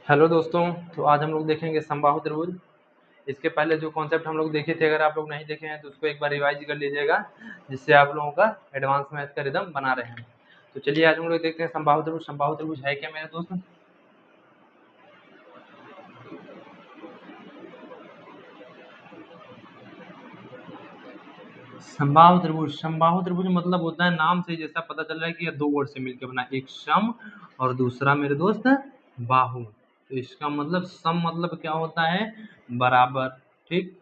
Hello दोस्तों। तो आज हम लोग देखेंगे समबाहु त्रिभुज। इसके पहले जो कॉन्सेप्ट हम लोग देखे थे, अगर आप लोग नहीं देखे हैं तो उसको एक बार रिवाइज कर लीजिएगा, जिससे आप लोगों का एडवांस मैथ का रिदम बना रहे हैं। तो चलिए आज हम लोग देखते हैं समबाहु त्रिभुज। समबाहु त्रिभुज है क्या मेरे दोस्त? समबाहु त्रिभुज मतलब होता है, नाम से जैसा पता चल रहा है कि ये दो वर्ड से मिलकर बना, एक सम और दूसरा मेरे दोस्त बाहु। तो इसका मतलब सम मतलब क्या होता है? बराबर। ठीक।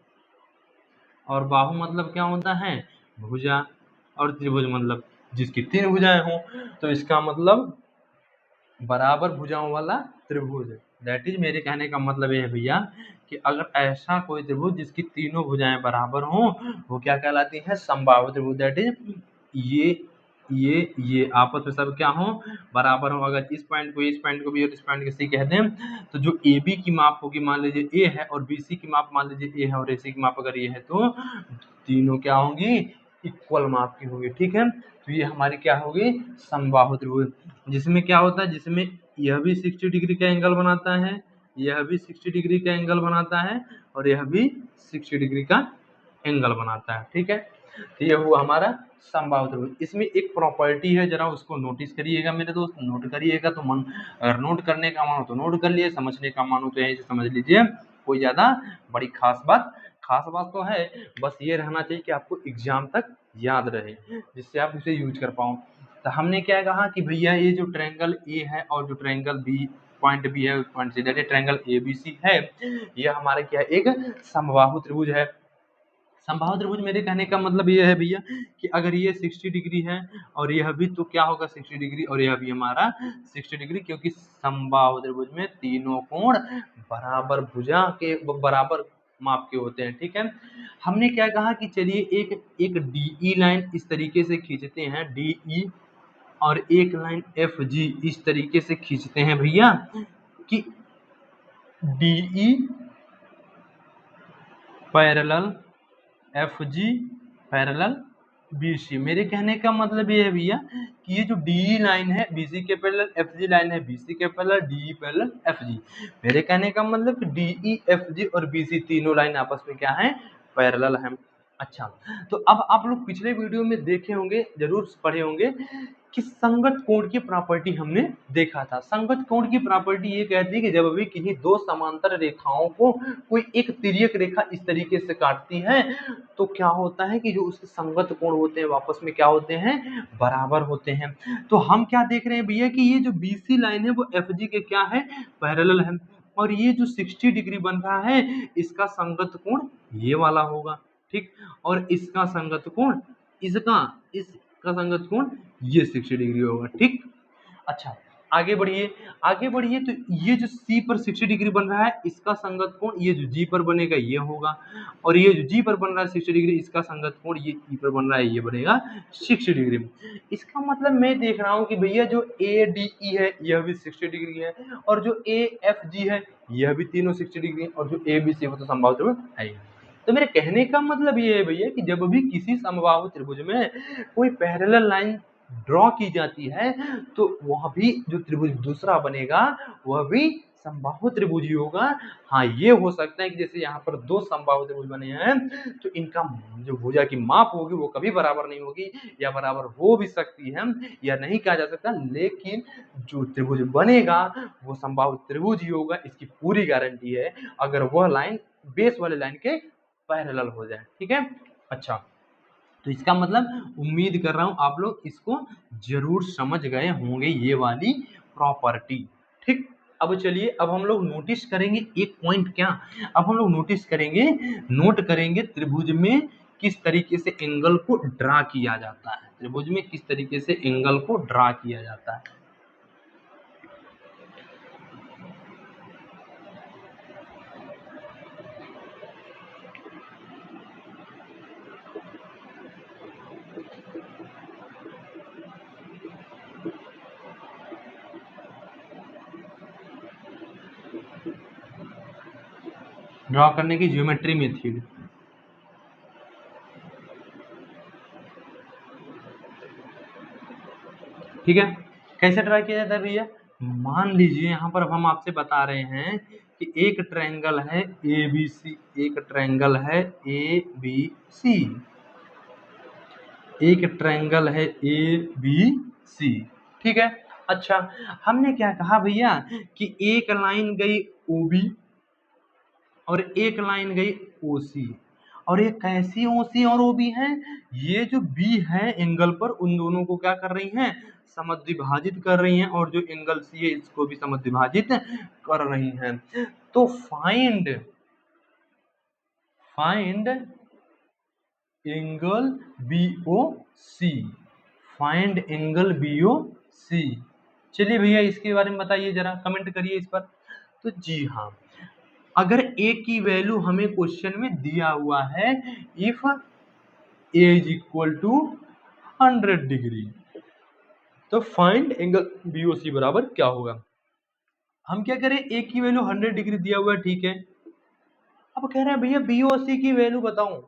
और बाहु मतलब क्या होता है? भुजा। और त्रिभुज मतलब जिसकी तीन भुजाएं हों। तो इसका मतलब बराबर भुजाओं वाला त्रिभुज। दैट इज, मेरे कहने का मतलब ये है भैया कि अगर ऐसा कोई त्रिभुज जिसकी तीनों भुजाएं बराबर हों, वो क्या कहलाती है? समबाहु त्रिभुज। दैट इज, ये आपस में सब क्या हो? बराबर हो। अगर इस पॉइंट को इस पॉइंट को बी और इस पॉइंट को सी कह दें, तो जो ए बी की माप होगी, मान लीजिए ए है, और बी सी की माप मान लीजिए ए है, और ए सी की माप अगर ये है, तो तीनों क्या होंगी? इक्वल माप की होंगी। ठीक है। तो ये हमारी क्या होगी? समबाहु त्रिभुज। जिसमें क्या होता है? जिसमें यह भी 60 डिग्री का एंगल बनाता है, यह भी 60 डिग्री का एंगल बनाता है, और यह भी 60 डिग्री का एंगल बनाता है। ठीक है। तो ये हुआ हमारा समबाहु त्रिभुज। इसमें एक प्रॉपर्टी है, जरा उसको नोटिस करिएगा मेरे दोस्त, नोट करिएगा। तो मन अगर नोट करने का मानो तो नोट कर लिए, समझने का मानो तो यहीं से समझ लीजिए। कोई ज्यादा बड़ी खास बात तो है, बस ये रहना चाहिए कि आपको एग्जाम तक याद रहे, जिससे आप उसे यूज कर पाओ। तो हमने क्या कहा कि भैया ये जो ट्रायंगल ए है और जो ट्रायंगल बी पॉइंट बी है, उस पॉइंट से ट्रायंगल ए बी सी है, ये हमारे क्या एक समबाहु त्रिभुज है। समबाहु त्रिभुज मेरे कहने का मतलब ये है भैया कि अगर ये 60 डिग्री है और यह भी, तो क्या होगा? 60 डिग्री, और यह भी हमारा 60 डिग्री, क्योंकि समबाहु त्रिभुज में तीनों कोण बराबर भुजा के बराबर माप के होते हैं। ठीक है। हमने क्या कहा कि चलिए एक एक डीई लाइन इस तरीके से खींचते हैं, डीई, और एक लाइन एफ जी इस तरीके से खींचते हैं भैया कि D E parallel F G parallel B C. मेरे कहने का मतलब ये है भैया कि ये जो डी लाइन है बी सी के पैरेलल, एफ जी लाइन है बी सी के पैरेलल, डी पैरेलल एफ जी। मेरे कहने का मतलब कि डी एफ जी और बी सी तीनों लाइन आपस में क्या है? पैरेलल है। अच्छा, तो अब आप लोग पिछले वीडियो में देखे होंगे, जरूर पढ़े होंगे कि संगत कोण की प्रॉपर्टी हमने देखा था। संगत कोण की प्रॉपर्टी ये कहती है कि जब भी किसी दो समांतर रेखाओं को कोई एक तिर्यक रेखा इस तरीके से काटती है, तो क्या होता है कि जो उसके संगत कोण होते हैं वापस में क्या होते हैं? बराबर होते हैं। तो हम क्या देख रहे हैं भैया कि ये जो बीसी लाइन है वो एफ जी के क्या है? पैरेलल है। और ये जो 60 डिग्री बन रहा है, इसका संगत कोण ये वाला होगा। ठीक। और इसका संगत कोण इसका संगत कोण ये 60 डिग्री होगा। ठीक। अच्छा, आगे बढ़िए। तो ये जो C पर 60 डिग्री बन रहा है, इसका संगत कोण ये जो G पर बनेगा ये होगा, और ये जो G पर बन रहा है 60 डिग्री, इसका संगत कोण ये E पर बन रहा है, ये बनेगा 60 डिग्री। इसका मतलब मैं देख रहा हूँ कि भैया जो ADE है यह भी 60 डिग्री है, और जो AFG है यह भी तीनों 60 डिग्री है, और जो ABC वो तो समबाहु त्रिभुज है ही। तो मेरे कहने का मतलब ये है भैया कि जब भी किसी समबाहु त्रिभुज में कोई पैरेलल लाइन ड्रॉ की जाती है, तो वह भी जो त्रिभुज दूसरा बनेगा वह भी समबाहु त्रिभुज ही होगा। हाँ, ये हो सकता है कि जैसे यहाँ पर दो समबाहु त्रिभुज बने हैं, तो इनका जो भुजा की माप होगी वो कभी बराबर नहीं होगी, या बराबर हो भी सकती है, या नहीं कहा जा सकता, लेकिन जो त्रिभुज बनेगा वो समबाहु त्रिभुज ही होगा, इसकी पूरी गारंटी है, अगर वह लाइन बेस वाले लाइन के पैरेलल हो जाए। ठीक है। अच्छा, तो इसका मतलब उम्मीद कर रहा हूं आप लोग इसको जरूर समझ गए होंगे, ये वाली प्रॉपर्टी। ठीक। अब चलिए, अब हम लोग नोटिस करेंगे एक पॉइंट। क्या? अब हम लोग नोट करेंगे त्रिभुज में किस तरीके से एंगल को ड्रा किया जाता है। त्रिभुज में किस तरीके से एंगल को ड्रा किया जाता है। ड्रॉ करने की ज्योमेट्री मेथड। ठीक है। कैसे ड्रा किया जाता है भैया? मान लीजिए यहाँ पर अब हम आपसे बता रहे हैं कि एक ट्रायंगल है ए बी सी, एक ट्रायंगल है ए बी सी, एक ट्रायंगल है ए बी सी, ठीक है। अच्छा, हमने क्या कहा भैया कि एक लाइन गई ओ बी और एक लाइन गई ओ सी, और ये कैसी ओ सी और ओ बी है, ये जो बी है एंगल पर उन दोनों को क्या कर रही हैं, समद्विभाजित कर रही हैं, और जो एंगल सी है इसको भी समद्विभाजित कर रही हैं। तो फाइंड एंगल बी ओ सी, फाइंड एंगल बी ओ सी। चलिए भैया इसके बारे में बताइए, जरा कमेंट करिए इस पर। तो जी हाँ, अगर ए की वैल्यू हमें क्वेश्चन में दिया हुआ है, if A is equal to 100 degree, तो फाइंड एंगल बीओसी बराबर क्या होगा। हम क्या करें, ए की वैल्यू 100 डिग्री दिया हुआ है, ठीक है। अब कह रहे हैं भैया बीओसी की वैल्यू बताओ।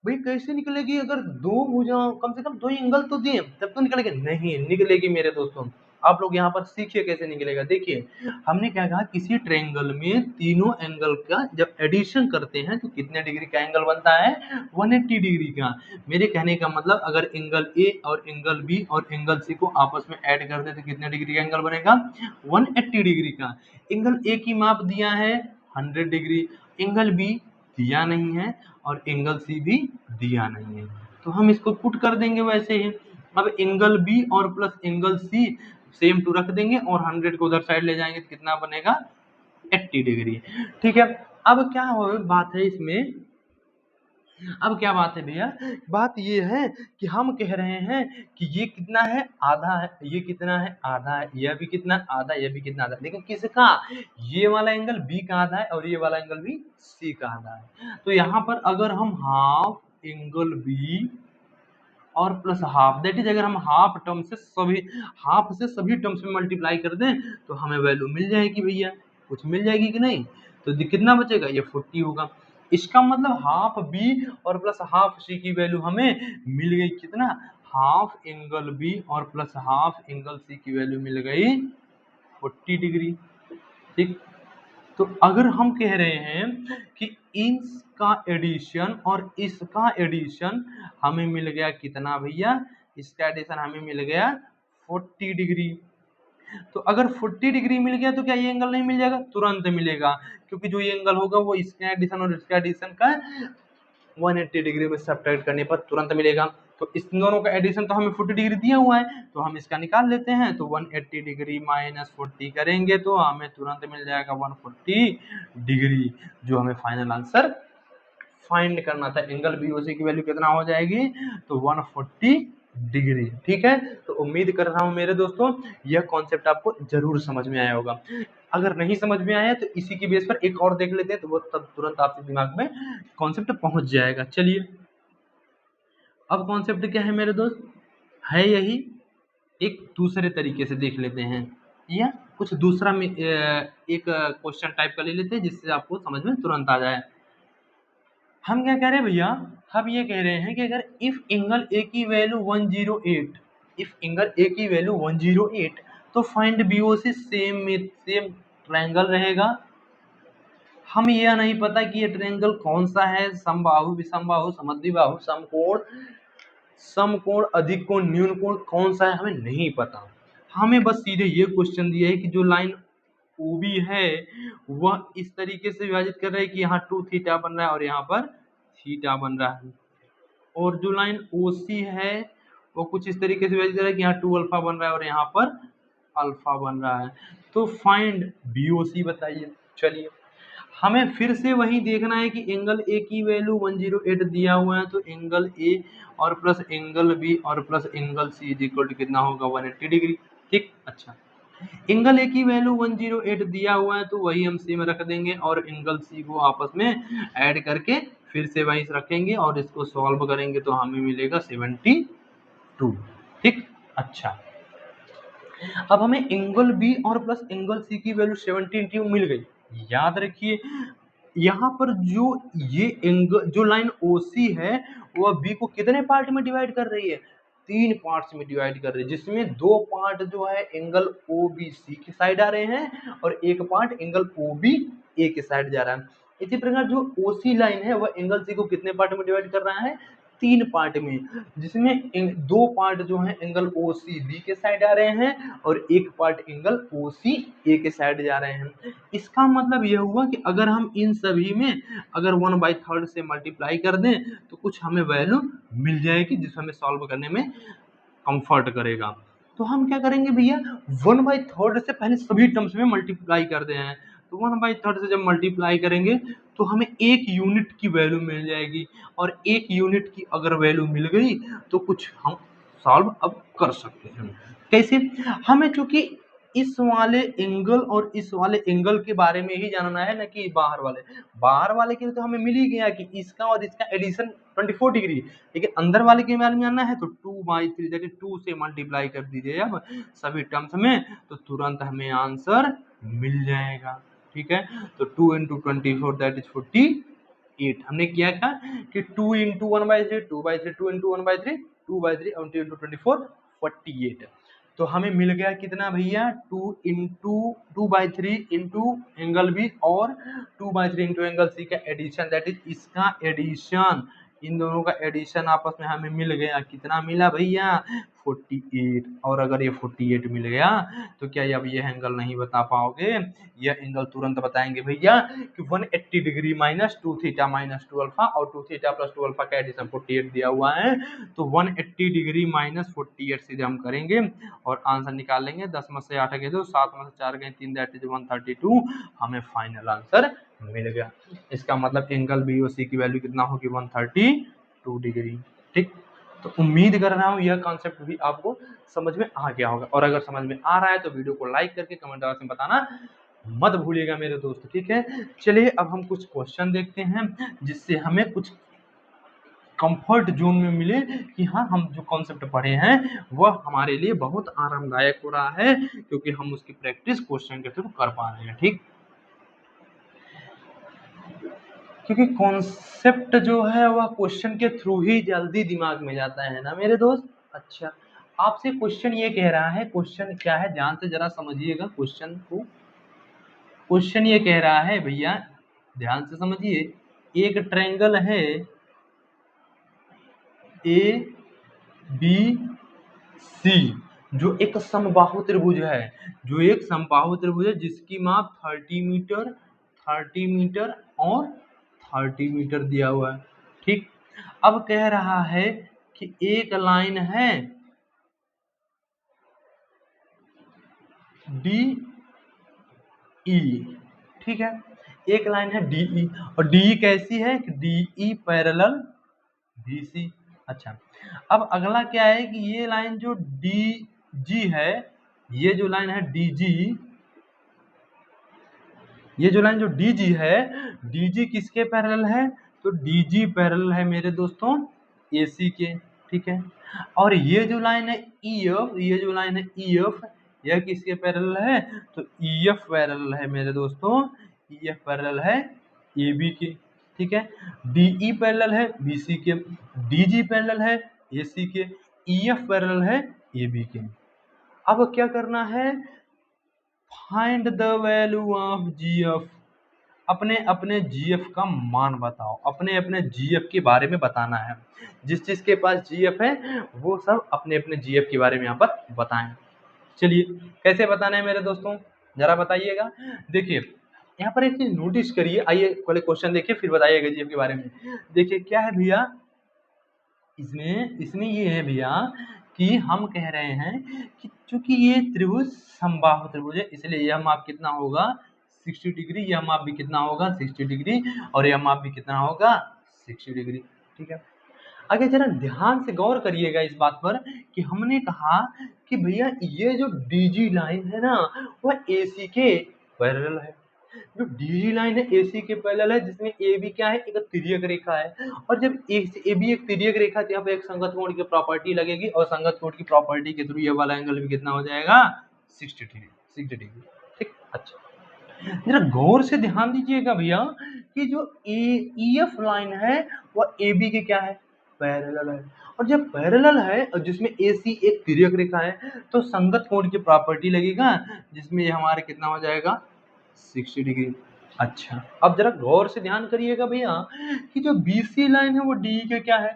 भाई कैसे निकलेगी, अगर दो भुजाओं, कम से कम दो एंगल तो दिए तब तो निकलेगी, नहीं निकलेगी मेरे दोस्तों। आप लोग यहाँ पर सीखिए कैसे निकलेगा। देखिए हमने क्या कहा, किसी ट्रायंगल में तीनों एंगल का जब एडिशन करते हैं तो कितने डिग्री का एंगल बनता है, 180 डिग्री का। मेरे कहने का मतलब अगर एंगल ए और एंगल बी और एंगल सी को आपस में ऐड कर दे तो कितने डिग्री का एंगल बनेगा, 180 डिग्री का। एंगल ए की माप दिया है 100 डिग्री, एंगल बी दिया नहीं है और एंगल सी भी दिया नहीं है, तो हम इसको पुट कर देंगे वैसे ही। अब एंगल बी और plus angle C same to रख देंगे और 100 को उधर साइड ले जाएंगे तो कितना बनेगा, 80 डिग्री, ठीक है। अब क्या हो बात है इसमें, अब क्या बात है भैया, बात ये है कि हम कह रहे हैं कि ये कितना है, आधा है, ये कितना है, आधा है, यह भी कितना, आधा, यह भी कितना, आधा, लेकिन किसका, ये वाला एंगल बी का आधा है और ये वाला एंगल भी सी का आधा है। तो यहाँ पर अगर हम हाफ एंगल बी और प्लस हाफ, दैट इज अगर हम हाफ टर्म से सभी टर्म्स में मल्टीप्लाई कर दें तो हमें वैल्यू मिल जाएगी भैया, कुछ मिल जाएगी कि नहीं। तो कितना बचेगा, ये 40 होगा। इसका मतलब हाफ बी और प्लस हाफ सी की वैल्यू हमें मिल गई कितना, हाफ एंगल बी और प्लस हाफ एंगल सी की वैल्यू मिल गई 40 डिग्री, ठीक। तो अगर हम कह रहे हैं कि इसका एडिशन और इसका एडिशन हमें मिल गया कितना भैया, इसका एडिशन हमें मिल गया 40 डिग्री। तो अगर 40 डिग्री मिल गया तो क्या ये एंगल नहीं मिल जाएगा, तुरंत मिलेगा, क्योंकि जो ये एंगल होगा वो इसका एडिशन और इसका एडिशन का 180 डिग्री में सब्ट्रैक्ट करने पर तुरंत मिलेगा। तो इस दोनों का एडिशन तो हमें 40 डिग्री दिया हुआ है, तो हम इसका निकाल लेते हैं। तो 180 डिग्री माइनस 40 करेंगे तो हमें तुरंत मिल जाएगा 140 डिग्री, जो हमें फाइनल आंसर फाइंड करना था। एंगल बीओसी की वैल्यू कितना हो जाएगी, तो 140 डिग्री, ठीक है। तो उम्मीद कर रहा हूं मेरे दोस्तों यह कॉन्सेप्ट आपको जरूर समझ में आया होगा। अगर नहीं समझ में आया तो इसी की बेस पर एक और देख लेते हैं, तो वो तब तुरंत आपके दिमाग में कॉन्सेप्ट पहुंच जाएगा। चलिए अब कॉन्सेप्ट क्या है मेरे दोस्त, है यही, एक दूसरे तरीके से देख लेते हैं, या कुछ दूसरा में एक क्वेश्चन टाइप का ले लेते हैं जिससे आपको समझ में तुरंत आ जाए। हम क्या कह रहे हैं भैया, हम ये कह रहे हैं कि अगर इफ एंगल ए की वैल्यू 108, इफ एंगल ए की वैल्यू 108, तो फाइंड बीओसी सेम ट्रायंगल रहेगा। हमें यह नहीं पता कि ये ट्रायंगल कौन सा है, समबाहु, विषमबाहु, समद्विबाहु, समकोण, समकोण, अधिक कोण, न्यून कोण कौन सा है, हमें नहीं पता। हमें बस सीधे ये क्वेश्चन दिया है कि जो लाइन OB है वह इस तरीके से विभाजित कर रहा है कि यहाँ 2 थीटा बन रहा है और यहाँ पर थीटा बन रहा है, और जो लाइन OC है वो कुछ इस तरीके से विभाजित कर रहा है कि यहाँ 2 अल्फा बन रहा है और यहाँ पर अल्फा बन रहा है। तो फाइंड BOC बताइए। चलिए हमें फिर से वही देखना है कि एंगल ए की वैल्यू 108 दिया हुआ है, तो एंगल ए और प्लस एंगल बी और plus angle C is equal to कितना होगा, 180 डिग्री, ठीक। अच्छा, एंगल ए की वैल्यू 108 दिया हुआ है तो वही हम सी में रख देंगे और एंगल सी को आपस में ऐड करके फिर से वहीं रखेंगे और इसको सॉल्व करेंगे तो हमें मिलेगा 72, ठीक। अच्छा, अब हमें एंगल बी और प्लस एंगल सी की वैल्यू 72 मिल गई। याद रखिए यहाँ पर जो ये एंगल, जो लाइन OC है वह बी को कितने पार्ट में डिवाइड कर रही है, तीन पार्ट्स में डिवाइड कर रहे हैं, जिसमें दो पार्ट जो है एंगल ओ बी सी के साइड आ रहे हैं और एक पार्ट एंगल ओ बी ए के साइड जा रहा है। इसी प्रकार जो ओ सी लाइन है वह एंगल सी को कितने पार्ट में डिवाइड कर रहा है, तीन पार्ट में, जिसमें दो पार्ट जो है एंगल ओ सी बी के साइड आ रहे हैं और एक पार्ट एंगल ओ सी ए के साइड जा रहे हैं। इसका मतलब यह हुआ कि अगर हम इन सभी में अगर 1/3 से मल्टीप्लाई कर दें तो कुछ हमें वैल्यू मिल जाएगी जिसको हमें सॉल्व करने में कंफर्ट करेगा। तो हम क्या करेंगे भैया, 1/3 से पहले सभी टर्म्स में मल्टीप्लाई कर दे हैं। तो 1/3 से जब मल्टीप्लाई करेंगे तो हमें एक यूनिट की वैल्यू मिल जाएगी और एक यूनिट की अगर वैल्यू मिल गई तो कुछ हम सॉल्व अब कर सकते हैं। कैसे, हमें चूंकि इस वाले एंगल और इस वाले एंगल के बारे में ही जानना है, ना कि बाहर वाले के लिए तो हमें मिल ही गया कि इसका और इसका एडिशन 24 डिग्री, लेकिन अंदर वाले के बारे में जानना है तो 2/3 जगह 2 से मल्टीप्लाई कर दीजिए अब सभी टर्म्स में, तो तुरंत हमें आंसर मिल जाएगा। ठीक है, तो 2 × 24 दैट इज 48। हमने किया था कि 2 × 1/3 2/3 2 × 1/3 2/3 और 2 × 24 48। तो हमें मिल गया कितना भैया, 2 × 2/3 इंटू एंगल बी और 2/3 इंटू एंगल सी का एडिशन, दैट इज इसका एडिशन, इन दोनों का एडिशन आपस में हमें मिल गया। कितना मिला भैया, 48। और अगर ये 48 मिल गया तो क्या अब ये एंगल नहीं बता पाओगे, यह एंगल तुरंत बताएंगे भैया कि 180 degree minus 2 theta minus 2 alpha और 2 थीटा प्लस 2 अल्फा का एडिशन 48 दिया हुआ है, तो 180 डिग्री माइनस 48 सीधे हम करेंगे और आंसर निकाल लेंगे। 10 में से 8 गए तो 7 में से 4 गए 3 दैट इज 132, हमें फाइनल आंसर मिल गया। इसका मतलब एंगल बी और सी की वैल्यू कितना होगी, 132 डिग्री। ठीक, तो उम्मीद कर रहा हूँ यह कॉन्सेप्ट भी आपको समझ में आ गया होगा, और अगर समझ में आ रहा है तो वीडियो को लाइक करके कमेंट बॉक्स में बताना मत भूलिएगा मेरे दोस्त। ठीक है, चलिए अब हम कुछ क्वेश्चन देखते हैं जिससे हमें कुछ कंफर्ट जोन में मिले कि हाँ हम जो कॉन्सेप्ट पढ़े हैं वह हमारे लिए बहुत आरामदायक हो रहा है, क्योंकि हम उसकी प्रैक्टिस क्वेश्चन के थ्रू कर पा रहे हैं। ठीक, क्योंकि कॉन्सेप्ट जो है वह क्वेश्चन के थ्रू ही जल्दी दिमाग में जाता है ना मेरे दोस्त। अच्छा, आपसे क्वेश्चन ये कह रहा है, क्वेश्चन क्या है ध्यान से जरा समझिएगा क्वेश्चन को। क्वेश्चन ये कह रहा है भैया, ध्यान से समझिए, एक ट्रायंगल है ए बी सी जो एक समबाहु त्रिभुज है, जिसकी माप 30 मीटर और 30 मीटर दिया हुआ है। ठीक, अब कह रहा है कि एक लाइन है डी ई, ठीक है, एक लाइन है डी ई, और डी ई कैसी है, D E parallel B C. अच्छा, अब अगला क्या है कि ये लाइन जो डी जी है, ये जो लाइन है डी जी, ये जो लाइन जो डी जी है, डी जी किसके पैरेलल है, तो डी जी पैरेलल है मेरे दोस्तों ए सी के। ठीक है, और ये जो लाइन है ई एफ, ये जो लाइन है ई एफ, यह किसके पैरेलल है, तो ई एफ पैरेलल है मेरे दोस्तों, ई एफ पैरेलल है ए बी के। ठीक है, डी ई पैरेलल है बी सी के, डी जी पैरेलल है ए सी के, ई एफ पैरेलल है ए बी के। अब क्या करना है, find the value of G F, अपने अपने जी एफ का मान बताओ, अपने अपने जी एफ के बारे में बताना है। जिस के पास जी एफ है वो सब अपने अपने जी एफ के बारे में यहाँ पर बताएं। चलिए, कैसे बताना है मेरे दोस्तों, जरा बताइएगा। देखिए यहाँ पर एक चीज नोटिस करिए, आइए पहले क्वेश्चन देखिए फिर बताइएगा जी एफ के बारे में। देखिए क्या है भैया, इसमें इसमें ये है भैया कि हम कह रहे हैं कि चूंकि ये त्रिभुज समबाहु त्रिभुज है, इसलिए यह माप कितना होगा 60 डिग्री, यह माप भी कितना होगा 60 डिग्री, और यह माप भी कितना होगा 60 डिग्री। ठीक है, आगे जरा ध्यान से गौर करिएगा इस बात पर कि हमने कहा कि भैया ये जो डीजी लाइन है ना वह एसी के पैरेलल है। जो डीजी लाइन है एसी के पैरेलल है, जिसमें ए बी क्या है, एक तिर्यक रेखा है, और जब ए बी एक तिर्यक रेखा तो यहाँ पे एक संगत कोण की प्रॉपर्टी लगेगी, और संगत कोण की प्रॉपर्टी के थ्रू ये वाला एंगल भी कितना हो जाएगा 60 डिग्री। ठीक, अच्छा जरा गौर से ध्यान दीजिएगा भैया कि जो ई एफ लाइन है वह ए बी के क्या है, पैरेलल है। और जब पैरेलल है और जिसमें AC एक तिर्यक रेखा है तो संगत कोण की प्रॉपर्टी लगेगा, जिसमें ये हमारे कितना हो जाएगा 60 डिग्री। अच्छा, अब जरा गौर से ध्यान करिएगा भैया कि जो BC लाइन है वो DE के क्या है,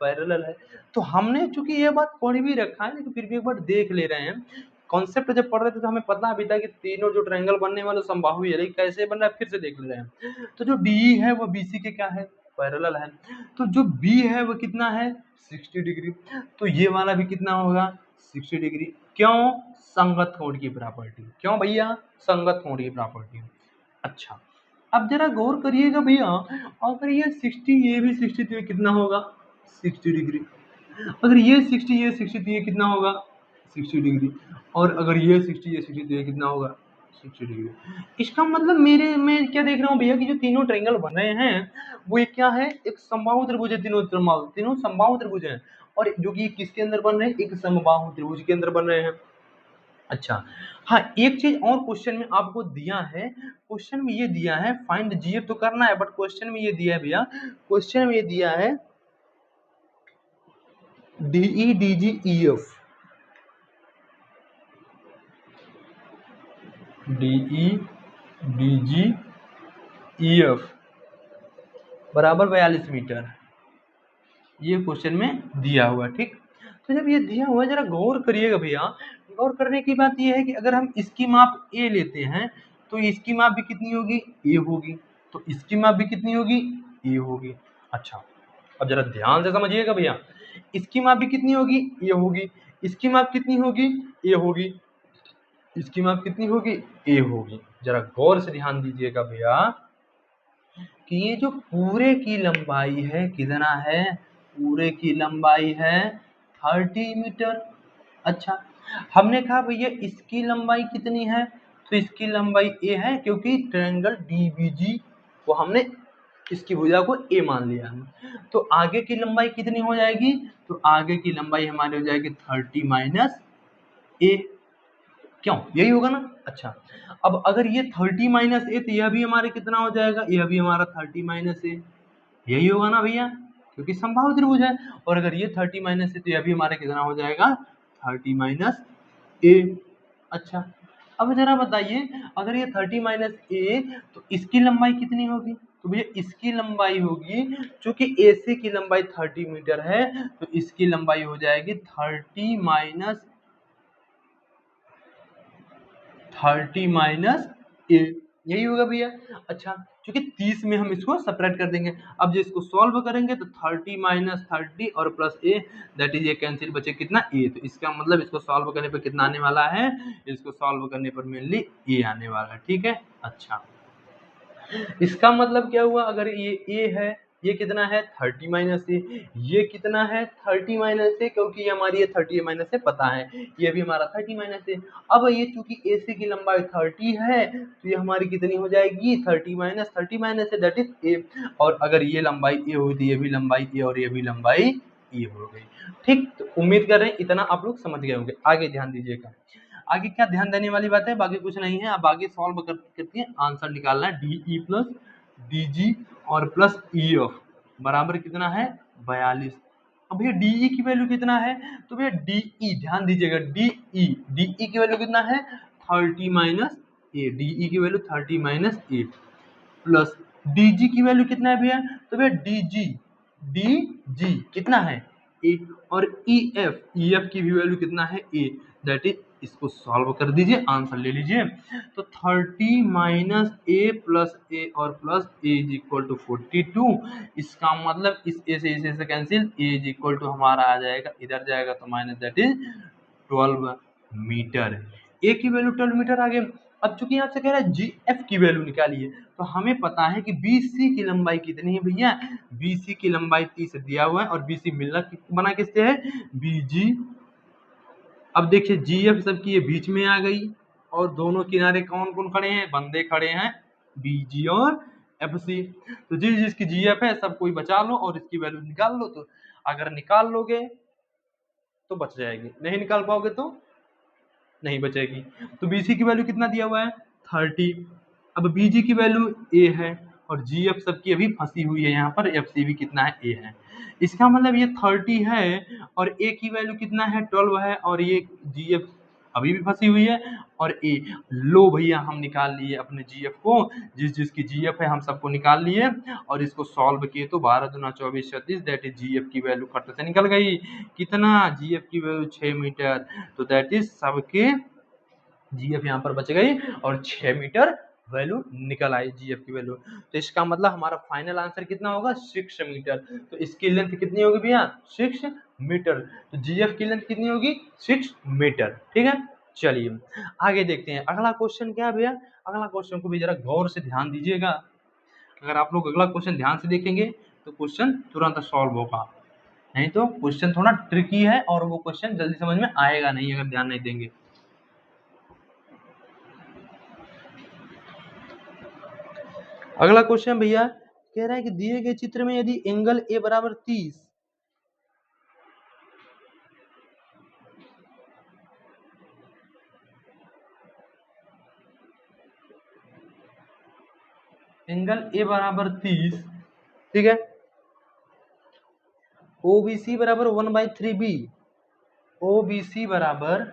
पैरेलल है। तो हमने चूंकि ये बात पढ़ भी रखा है लेकिन फिर भी एक बार देख ले रहे हैं। कॉन्सेप्ट जब पढ़ रहे थे तो हमें पता भी था कि तीनों जो ट्रायंगल बनने वाले समबाहु है, लेकिन कैसे बन रहा है फिर से देख ले रहे हैं। तो जो DE है वो BC के क्या है, पैरेलल है। तो जो B है वो कितना है 60 डिग्री। तो ये वाला भी कितना होगा 60 डिग्री। क्यों, संगत कोण की प्रॉपर्टी। क्यों भैया, संगत कोण की प्रॉपर्टी। अच्छा, अब जरा गौर करिएगा भैया, अगर ये 60 ये भी 60 तो ये कितना होगा 60 डिग्री। अगर ये 60 ये 60 तो ये कितना होगा 60 डिग्री। और अगर ये 60 ये 60 तो ये कितना होगा 60 डिग्री। इसका मतलब मेरे मैं क्या देख रहा हूँ भैया कि जो तीनों ट्रायंगल बन रहे हैं वो एक क्या है, एक समबाहु त्रिभुज है। तीनों समबाहु त्रिभुज हैं। और जो कि किसके अंदर बन रहे हैं, एक समबाहु त्रिभुज के अंदर बन रहे हैं। अच्छा, हाँ एक चीज और क्वेश्चन में आपको दिया है, क्वेश्चन में ये दिया है फाइंड जीएफ तो करना है, बट क्वेश्चन में ये दिया है भैया, क्वेश्चन में ये दिया है DE DG EF, DE DG EF बराबर 42 मीटर, ये क्वेश्चन में दिया हुआ है। ठीक, तो जब ये दिया हुआ है जरा गौर करिएगा भैया। गौर करने की बात ये है कि अगर हम इसकी माप A लेते हैं तो इसकी माप भी कितनी होगी A होगी, तो इसकी माप भी कितनी होगी A होगी। अच्छा, अब जरा ध्यान से समझिएगा भैया, इसकी माप भी कितनी होगी A होगी, इसकी माप कितनी होगी A होगी, इसकी माप कितनी होगी A होगी। जरा गौर से ध्यान दीजिएगा भैया कि ये जो पूरे की लंबाई है कितना है, पूरे की लंबाई है 30 मीटर। अच्छा, हमने कहा भैया इसकी लंबाई कितनी है, तो इसकी लंबाई A है क्योंकि ट्रायंगल DBG को हमने इसकी भुजा को A मान लिया है। तो आगे की लंबाई कितनी हो जाएगी, तो आगे की लंबाई हमारी हो जाएगी 30 माइनस A। क्यों, यही होगा ना। अच्छा, अब अगर ये 30 माइनस ए तो यह भी हमारे कितना हो जाएगा, यह भी हमारा 30 माइनस ए, यही होगा ना भैया, क्योंकि समबाहु त्रिभुज है। और अगर ये 30 माइनस ए तो यह भी हमारा कितना हो जाएगा 30 माइनस ए। अच्छा, अब जरा बताइए अगर ये 30 माइनस ए तो इसकी लंबाई कितनी होगी, तो भैया इसकी लंबाई होगी, चूंकि AC की लंबाई 30 मीटर है तो इसकी लंबाई हो जाएगी 30 माइनस ए, यही होगा भैया। अच्छा, क्योंकि 30 में हम इसको सेपरेट कर देंगे। अब जो इसको सॉल्व करेंगे तो 30 माइनस 30 और प्लस ए, दैट इज ये कैंसिल, बचे कितना ए। तो इसका मतलब इसको सॉल्व करने पर कितना आने वाला है, इसको सॉल्व करने पर मेनली ए आने वाला है। ठीक है, अच्छा इसका मतलब क्या हुआ, अगर ये ए है, ये कितना है 30 माइनस ए, ये कितना है 30 माइनस ए, क्योंकि ये हमारी ये 30 माइनस ए पता है, ये भी हमारा 30 माइनस ए। अब ये चूंकि ए सी की लंबाई 30 है तो ये हमारी कितनी हो जाएगी 30 minus A, that is a. और अगर ये लंबाई ए हुई तो ये भी लंबाई ए और ये भी लंबाई ए हो गई। ठीक, तो उम्मीद कर रहे हैं इतना आप लोग समझ गए होंगे। आगे ध्यान दीजिएगा, आगे क्या ध्यान देने वाली बात है, बाकी कुछ नहीं है। अब आगे सॉल्व करके आंसर निकालना है। DE प्लस DG और प्लस EF बराबर कितना है 42। अब भैया DE की वैल्यू कितना है, तो भैया DE ध्यान दीजिएगा, DE की वैल्यू कितना है 30 माइनस ए, DE की वैल्यू 30 माइनस ए प्लस DG की वैल्यू कितना है भैया, तो भैया DG कितना है ए, और EF की भी वैल्यू कितना है ए, दैट इज इसको सॉल्व कर दीजिए, आंसर ले लीजिए। तो 30 माइनस ए प्लस ए और plus A is equal to 42। इसका मतलब इस ए से इसे cancel, A is equal to हमारा आ जाएगा, इधर जाएगा तो minus, that is 12 meter. A की वैल्यू 12 मीटर आ गई। अब चूंकि यहाँ से कह रहा है GF की वैल्यू निकालिए, तो हमें पता है कि BC की लंबाई कितनी है भैया, BC की लंबाई 30 दिया हुआ है और BC मिलना बना किससे है BG। अब देखिए GF सबकी ये बीच में आ गई और दोनों किनारे कौन कौन खड़े हैं, बंदे खड़े हैं BG और FC। तो जिसकी GF है सब कोई बचा लो और इसकी वैल्यू निकाल लो। तो अगर निकाल लोगे तो बच जाएगी, नहीं निकाल पाओगे तो नहीं बचेगी। तो BC की वैल्यू कितना दिया हुआ है 30। अब BG की वैल्यू A है और जी एफ सबकी अभी फंसी हुई है यहाँ पर, एफ सी भी कितना है, ए है। इसका मतलब ये 30 है और ए की वैल्यू कितना है, 12 है, और ये जी एफ अभी भी फंसी हुई है और ए। लो भैया हम निकाल लिए अपने जीएफ को, जिसकी जीएफ है हम सबको निकाल लिए और इसको सॉल्व किए तो 12 दूना 24 36, दैट इज जीएफ की वैल्यू खट से निकल गई। कितना, जीएफ की वैल्यू 6 मीटर, तो दैट इज सबके जीएफ यहाँ पर बच गई और 6 मीटर वैल्यू निकल आई जीएफ की वैल्यू। तो इसका मतलब हमारा फाइनल आंसर कितना होगा, 6 मीटर। तो इसकी लेंथ कितनी होगी भैया, 6 मीटर। तो जीएफ की लेंथ कितनी होगी, 6 मीटर। ठीक है, चलिए आगे देखते हैं। अगला क्वेश्चन क्या है भैया, अगला क्वेश्चन को भी जरा गौर से ध्यान दीजिएगा। अगर आप लोग अगला क्वेश्चन ध्यान से देखेंगे तो क्वेश्चन तुरंत सॉल्व होगा, नहीं तो क्वेश्चन थोड़ा ट्रिकी है और वो क्वेश्चन जल्दी समझ में आएगा नहीं अगर ध्यान नहीं देंगे। अगला क्वेश्चन भैया कह रहा है कि दिए गए चित्र में यदि एंगल ए बराबर 30, एंगल ए बराबर 30, ठीक है, ओबीसी बराबर 1/3b, ओबीसी बराबर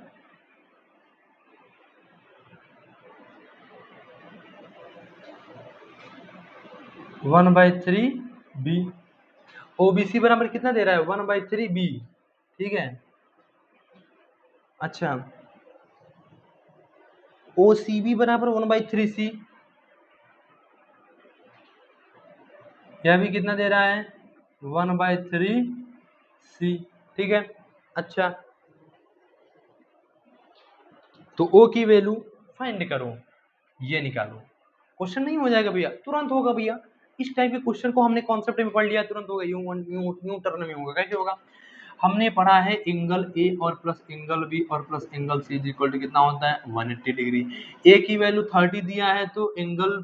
1/3b, ओबीसी बराबर कितना दे रहा है, 1/3b, ठीक है। अच्छा, ओसीबी बराबर 1/3c, यह भी कितना दे रहा है, 1/3c, ठीक है। अच्छा, तो ओ की वैल्यू फाइंड करो, ये निकालो। क्वेश्चन नहीं हो जाएगा भैया, तुरंत होगा भैया। इस टाइप के क्वेश्चन को हमने कॉन्सेप्ट में पढ़ लिया, तुरंत होगा, यूं टर्न में होगा। कैसे होगा, हमने पढ़ा है एंगल ए और प्लस एंगल बी और plus angle C is equal to कितना होता है, 180 डिग्री। ए की वैल्यू 30 दिया है तो एंगल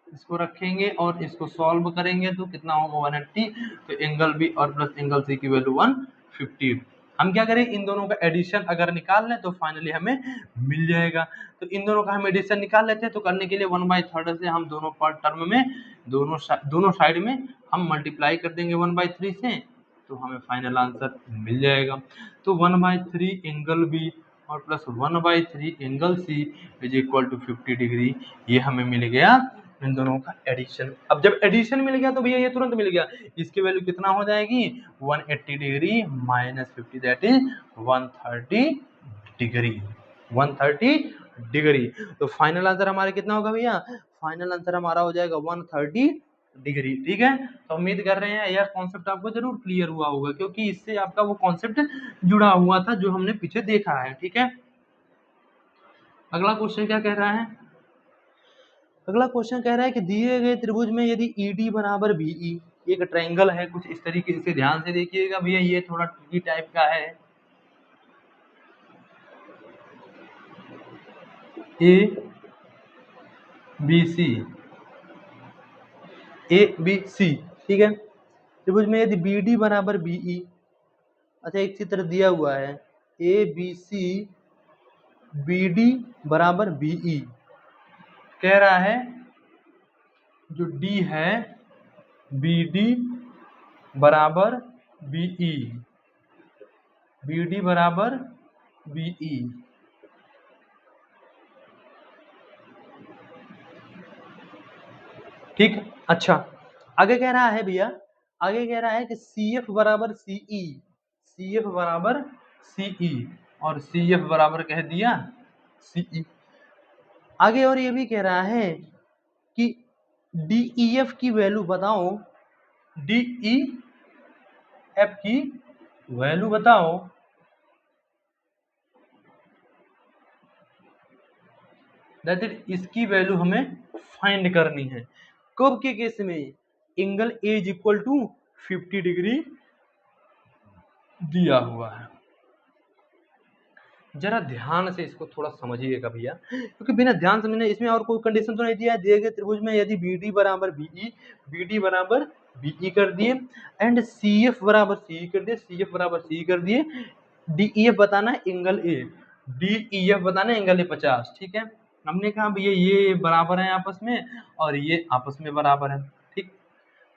इसको रखेंगे और इसको सॉल्व करेंगे तो कितना होगा, 180। तो एंगल बी और प्लस एंगल सी की वैल्यू 150। हम क्या करें, इन दोनों का एडिशन अगर निकाल लें तो फाइनली हमें मिल जाएगा। तो इन दोनों का हम एडिशन निकाल लेते हैं, तो करने के लिए 1/3 से हम दोनों पर टर्म में दोनों साइड में हम मल्टीप्लाई कर देंगे 1/3 से, तो हमें फाइनल आंसर मिल जाएगा। तो 1/3 एंगल बी और plus 1/3 angle C is equal to 50 degree, ये हमें मिल गया इन दोनों का एडिशन। अब जब एडिशन मिल गया तो भैया ये तुरंत मिल गया, इसकी वैल्यू कितना हो जाएगी, 180 degree minus 50, that is 130 degree, 130 degree. तो फाइनल आंसर हमारा कितना होगा भैया, फाइनल आंसर हमारा हो जाएगा 130 डिग्री। ठीक है, तो उम्मीद कर रहे हैं यह कॉन्सेप्ट आपको जरूर क्लियर हुआ होगा, क्योंकि इससे आपका वो कॉन्सेप्ट जुड़ा हुआ था जो हमने पीछे देखा है। ठीक है, अगला क्वेश्चन क्या कह रहा है, अगला क्वेश्चन कह रहा है कि दिए गए त्रिभुज में यदि ED बराबर BE, एक ट्रायंगल है कुछ इस तरीके से, ध्यान से देखिएगा भैया, ये थोड़ा ट्रिकी टाइप का है। ABC, ठीक है, त्रिभुज में यदि BD बराबर BE, अच्छा एक चित्र दिया हुआ है ABC BD बराबर BE, कह रहा है जो D है BD बराबर BE, BD बराबर BE, ठीक। अच्छा, आगे कह रहा है भैया, आगे कह रहा है कि CF बराबर CE, CF बराबर CE और CF बराबर कह दिया CE। आगे और ये भी कह रहा है कि DEF की वैल्यू बताओ, DEF की वैल्यू बताओ, दैट इज इसकी वैल्यू हमें फाइंड करनी है। कब के केस में, angle A is equal to 50 degree दिया हुआ है। जरा ध्यान से इसको थोड़ा समझिएगा भैया, क्योंकि बिना ध्यान समझने इसमें और कोई कंडीशन तो नहीं दिया है। दिए गए त्रिभुज में यदि BD बराबर BE, BD बराबर BE कर दिए एंड CF बराबर CE कर दिए, CF बराबर CE कर दिए, DEF बताना है एंगल ए, DEF बताना है एंगल ए 50, ठीक है। हमने कहा भैया ये बराबर है आपस में और ये आपस में बराबर है, ठीक।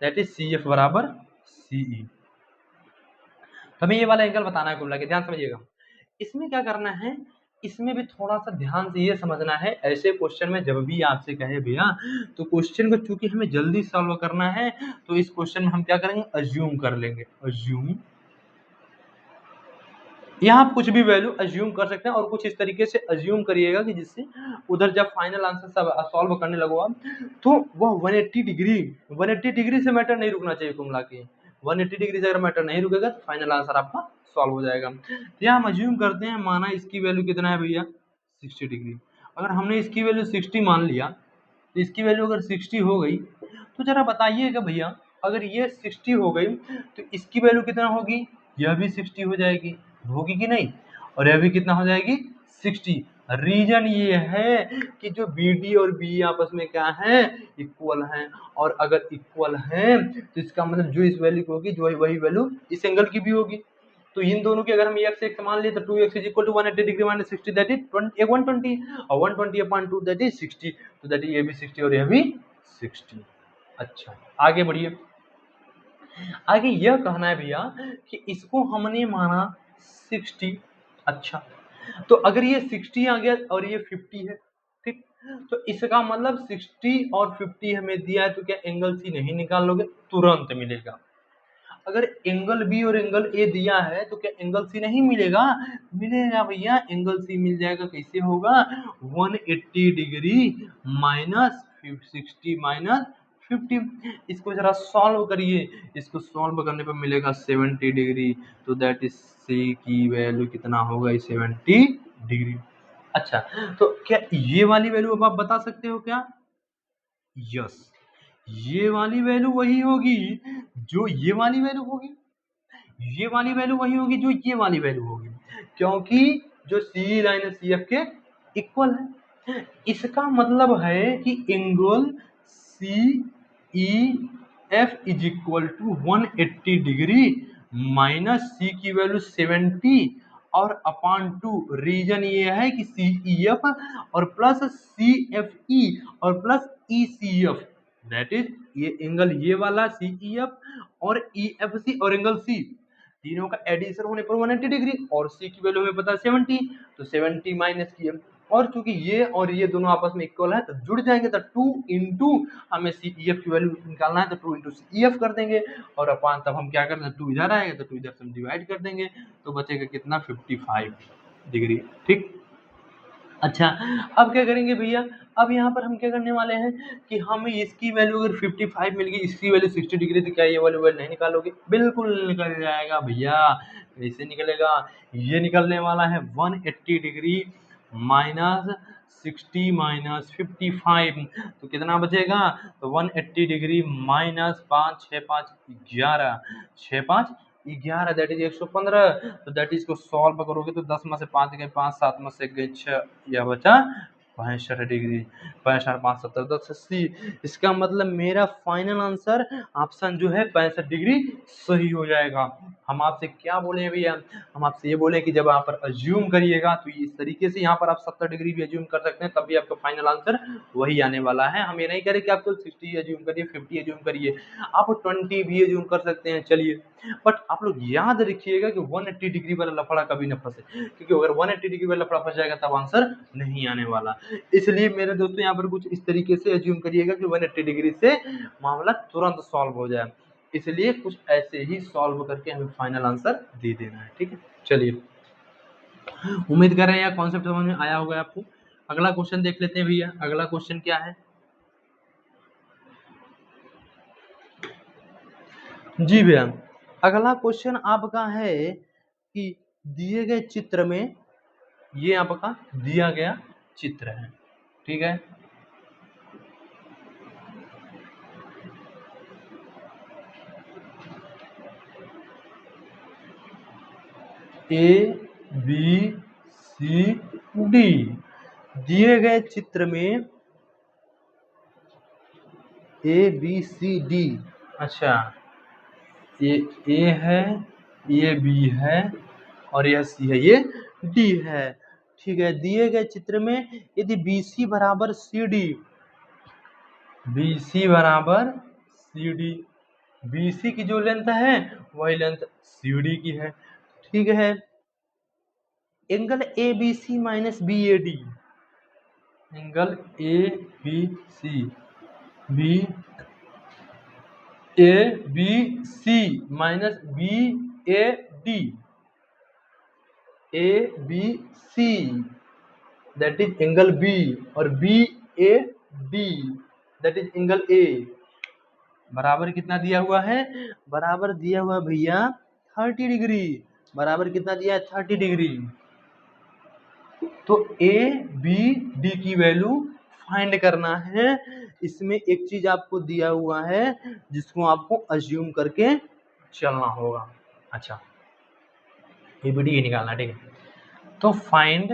दैट इज सी एफ बराबर सीई। हमें ये वाला एंगल बताना है कुल मिला के, ध्यान समझिएगा। इसमें क्या करना है, इसमें भी थोड़ा सा ध्यान से ये समझना है, ऐसे क्वेश्चन में जब भी आपसे कहे भैया तो क्वेश्चन को चूंकि हमें जल्दी सॉल्व करना है तो इस क्वेश्चन में हम क्या करेंगे, अज्यूम कर लेंगे। अज्यूम, यहाँ आप कुछ भी वैल्यू अज्यूम कर सकते हैं और कुछ इस तरीके से अज्यूम करिएगा कि जिससे उधर जब फाइनल आंसर सब सॉल्व करने लगो आप तो वह 180 डिग्री से मैटर नहीं रुकना चाहिए कुल मिला के। 180 डिग्री से अगर मैटर नहीं रुकेगा तो फाइनल आंसर आपका सॉल्व हो जाएगा। तो यहाँ हम अज्यूम करते हैं, माना इसकी वैल्यू कितना है भैया 60 डिग्री। अगर हमने इसकी वैल्यू 60 मान लिया तो इसकी वैल्यू अगर 60 हो गई तो जरा बताइएगा भैया अगर ये 60 हो गई तो इसकी वैल्यू कितना होगी, यह भी 60 हो जाएगी, होगी कि नहीं, और यह भी कितना हो जाएगी 60। रीजन ये है कि जो बी डी और बी आपस में क्या है, इक्वल हैं, और अगर इक्वल हैं तो इसका मतलब जो इस वैल्यू की होगी जो वही वैल्यू इस एंगल की भी होगी। तो इन दोनों की अगर हम x x मान लिए तो 2x is equal to 180 degree minus 60 that is 120 और 120 अपॉन 2 दैट इज 60। तो दैट इज ये भी 60 और यह भी 60। अच्छा आगे बढ़िए, आगे यह कहना है भैया कि इसको हमने माना 60। अच्छा तो अगर ये 60 आ गया और ये 50 है, ठीक, तो इसका मतलब 60 और 50 हमें दिया है तो क्या एंगल सी नहीं निकाल लोगे, तुरंत मिलेगा। अगर एंगल बी और एंगल ए दिया है तो क्या एंगल सी नहीं मिलेगा, मिलेगा भैया, एंगल सी मिल जाएगा। कैसे होगा, 180 डिग्री माइनस 60 माइनस 50। इसको जरा सॉल्व करिए, इसको सॉल्व करने पर मिलेगा 70 डिग्री। तो दैट इज सी की वैल्यू कितना होगा, 70 डिग्री। अच्छा तो क्या ये वाली वैल्यू अब आप बता सकते हो क्या, यस ये वाली वैल्यू वही होगी जो ये वाली वैल्यू होगी, ये वाली वैल्यू वही होगी जो ये वाली वैल्यू होगी, क्योंकि जो सी लाइन है सी एफ के इक्वल है। इसका मतलब है कि angle C E F is equal to 180 degree minus C की वैल्यू 70 और अपान 2। रीजन ये है कि सी ई एफ और प्लस सी एफ ई और plus E C F, that is ये एंगल ये वाला सी ई एफ और ई एफ सी और एंगल सी तीनों का एडिशन होने पर 180 डिग्री और सी की वैल्यू हमें पता है 70, तो 70 माइनस की और चूंकि ये और ये दोनों आपस में इक्वल है तो जुड़ जाएंगे, तो 2 इंटू हमें सी ई एफ की वैल्यू निकालना है तो 2 इंटू सी ई एफ कर देंगे और अपान तब हम क्या करते हैं 2 इधर आएगा तो 2 इधर से हम डिवाइड कर देंगे तो बचेगा कितना 55 डिग्री, ठीक। अच्छा अब क्या करेंगे भैया, अब यहाँ पर हम क्या करने वाले हैं कि हमें इसकी वैल्यू अगर 55 मिल गई, इसकी वैल्यू 60 डिग्री, तो क्या ये वाली वैल्यू नहीं निकालोगे, बिल्कुल निकल जाएगा भैया। कैसे निकलेगा, ये निकलने वाला है 180 डिग्री माइनस 60 माइनस 55, तो कितना बचेगा, तो 180 डिग्री माइनस 5 6 5 11 6 5 11 दैट इज 115। तो दैट इज को सॉल्व करोगे तो 10 में से 5 गए 5, 7 में से गए 6, यह बचा 65 डिग्री, 65 5 70 10 80। इसका मतलब मेरा फाइनल आंसर ऑप्शन जो है 65 डिग्री सही हो जाएगा। हम आपसे क्या बोले भैया, हम आपसे ये बोले कि जब आप पर अज्यूम करिएगा तो इस तरीके से यहाँ पर आप 70 डिग्री भी अज्यूम कर सकते हैं, तब भी आपका फाइनल आंसर वही आने वाला है। हम ये नहीं करें कि आप तो 60 अज्यूम करिए 50 अज्यूम करिए, आप 20 भी अज्यूम कर सकते हैं, चलिए। बट आप लोग याद रखिएगा कि 180 डिग्री वाला लफड़ा कभी न फंसे, क्योंकि अगर 180 डिग्री वाला लफड़ा फंस जाएगा तब आंसर नहीं आने वाला। इसलिए मेरे दोस्तों यहाँ पर कुछ इस तरीके से अज्यूम करिएगा कि 180 डिग्री से मामला तुरंत सॉल्व हो जाए, इसलिए कुछ ऐसे ही सॉल्व करके हमें फाइनल आंसर दे देना है, ठीक है। चलिए उम्मीद कर रहे हैं यह कॉन्सेप्ट समझ में आया होगा आपको। अगला क्वेश्चन देख लेते हैं भैया, अगला क्वेश्चन क्या है जी भैया, अगला क्वेश्चन आपका है कि दिए गए चित्र में, ये आपका दिया गया चित्र है, ठीक है, ए बी सी डी, दिए गए चित्र में ए बी सी डी। अच्छा ये ए है, ये बी है और यह सी है, ये डी है, ठीक है, दिए गए चित्र में यदि BC बराबर CD, BC बराबर CD, BC की जो लेंथ है वही लेंथ CD की है, ठीक है। Angle ABC minus BAD, angle ABC ABC minus BAD, ABC that is angle B और BAD that is angle A, बराबर कितना दिया हुआ है, बराबर दिया हुआ भैया 30 डिग्री, बराबर कितना दिया है 30 डिग्री। तो ABD की वैल्यू फाइंड करना है। इसमें एक चीज आपको दिया हुआ है जिसको आपको अज्यूम करके चलना होगा। अच्छा, ABD निकालना, ठीक है। तो फाइंड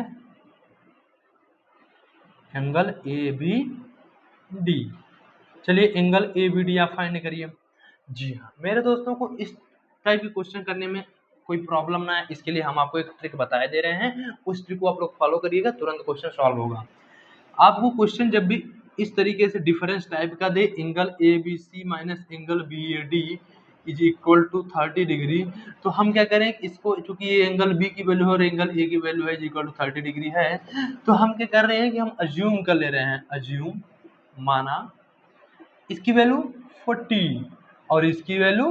एंगल ABD, चलिए एंगल ABD आप फाइंड करिए। जी हाँ मेरे दोस्तों को इस टाइप के क्वेश्चन करने में कोई प्रॉब्लम ना है, इसके लिए हम आपको एक ट्रिक बताए दे रहे हैं, उस ट्रिक को आप लोग फॉलो करिएगा, तुरंत क्वेश्चन सॉल्व होगा। आपको क्वेश्चन जब भी इस तरीके से डिफरेंस टाइप का दे, angle ABC minus angle BAD is equal to 30 degree, तो हम क्या करें, इसको चूंकि ये एंगल B की वैल्यू है और एंगल A की वैल्यू है इज इक्वल टू 30 डिग्री है, तो हम क्या कर रहे हैं कि हम अज्यूम कर ले रहे हैं, अज्यूम माना इसकी वैल्यू 40 और इसकी वैल्यू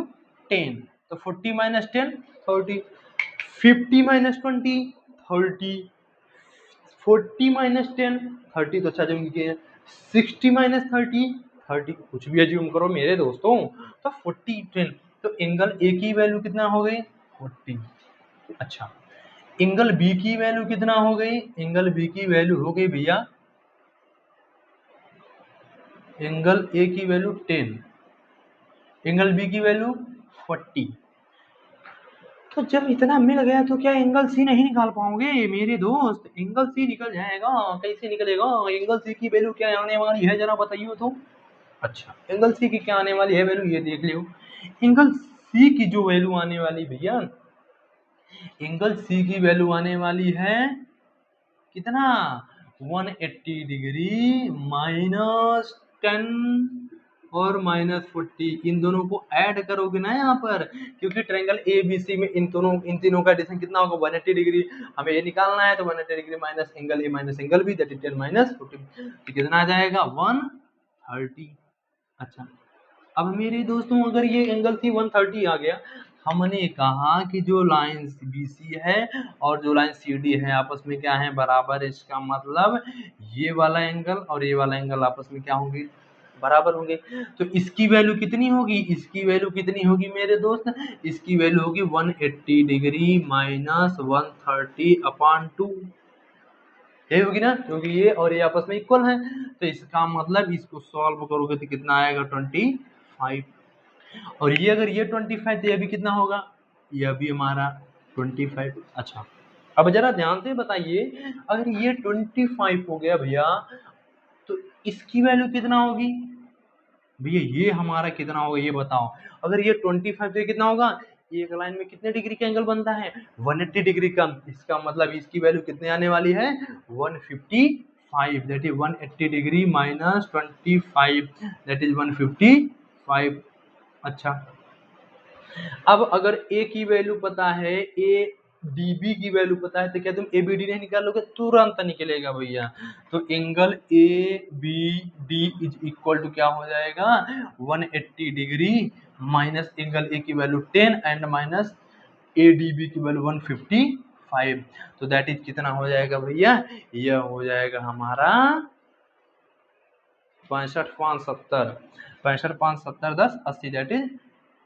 10, तो 40 माइनस 10 30, 50 माइनस 20 30, 40 माइनस 10 30, तो अच्छा अज्यूम कीजिए, 60 माइनस 30 30, कुछ भी अज्यूम करो मेरे दोस्तों, तो 40 10, तो एंगल A की वैल्यू कितना हो गई 40। अच्छा, एंगल B की वैल्यू कितना हो गई, एंगल B की वैल्यू हो गई भैया, एंगल A की वैल्यू 10, एंगल B की वैल्यू 40। तो जब इतना मिल गया तो क्या एंगल C नहीं निकाल पाओगे मेरे दोस्त, एंगल C निकल जाएगा, कैसे निकलेगा, एंगल C की वैल्यू क्या आने वाली है जरा बताइए तो। अच्छा, एंगल C की क्या आने वाली है वैल्यू, ये देख लियो, एंगल C की जो वैल्यू आने वाली भैया, एंगल C की वैल्यू आने वाली है कितना, 180 डिग्री माइनस 10 और माइनस 40, इन दोनों को ऐड करोगे ना यहाँ पर, क्योंकि ट्रायंगल ABC में इन तीनों का एडिशन कितना होगा 180 डिग्री, हमें ये निकालना है, तो 180 degree minus angle A minus angle B that is 10 minus 40, तो कितना आ जाएगा 130। अच्छा, अब मेरे दोस्तों अगर ये एंगल C 130 आ गया, हमने कहा कि जो लाइन BC है और जो लाइन CD है आपस में क्या है बराबर, इसका मतलब ये वाला एंगल और ये वाला एंगल आपस में क्या होंगे, बराबर होंगे। तो इसकी वैल्यू कितनी होगी, इसकी वैल्यू कितनी होगी मेरे दोस्त, इसकी वैल्यू होगी 180 डिग्री माइनस 130 अपॉन 2, यही होगी ना, क्योंकि ये और ये आपस में इक्वल है, तो इसका मतलब इसको सॉल्व करोगे तो कितना आएगा 25, और ये अगर ये 25 तो ये भी कितना होगा, यह भी हमारा 25। अच्छा, अब जरा ध्यान से बताइए, अगर ये 25 हो गया भैया तो इसकी वैल्यू कितना होगी भैया, ये हमारा कितना होगा ये बताओ, अगर ये 25 तो ये कितना होगा, एक लाइन में कितने डिग्री का एंगल बनता है 180 डिग्री का, इसका मतलब इसकी वैल्यू कितने आने वाली है 155, that is 180 degree minus 25 that is 155। अच्छा, अब अगर A की वैल्यू पता है, ADB की वैल्यू पता है, तो क्या तुम ABD नहीं निकालोगे, तुरंत निकलेगा भैया। तो angle ABD is equal to क्या हो जाएगा 180 डिग्री माइनस एंगल A की वैल्यू 10 एंड माइनस ADB की वैल्यू 155, तो दैट इज कितना हो जाएगा भैया, यह हो जाएगा हमारा 65 5 70, 65 5 70 10 80 दैट इज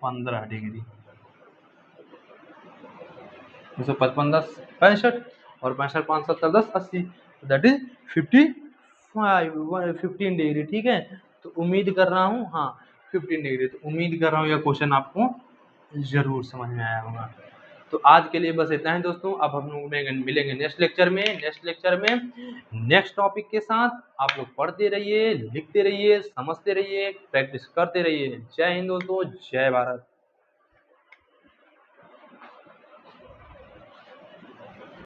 15 डिग्री, 255 10 65 और 65 5 70 10 80, दैट इज 15 डिग्री, ठीक है। तो उम्मीद कर रहा हूँ, हाँ 15 डिग्री, तो उम्मीद कर रहा हूँ यह क्वेश्चन आपको जरूर समझ में आया होगा। तो आज के लिए बस इतना है दोस्तों, अब हम लोग मिलेंगे नेक्स्ट लेक्चर में, नेक्स्ट टॉपिक के साथ। आप लोग पढ़ते रहिए, लिखते रहिए, समझते रहिए, प्रैक्टिस करते रहिए। जय हिंद दोस्तों, जय भारत।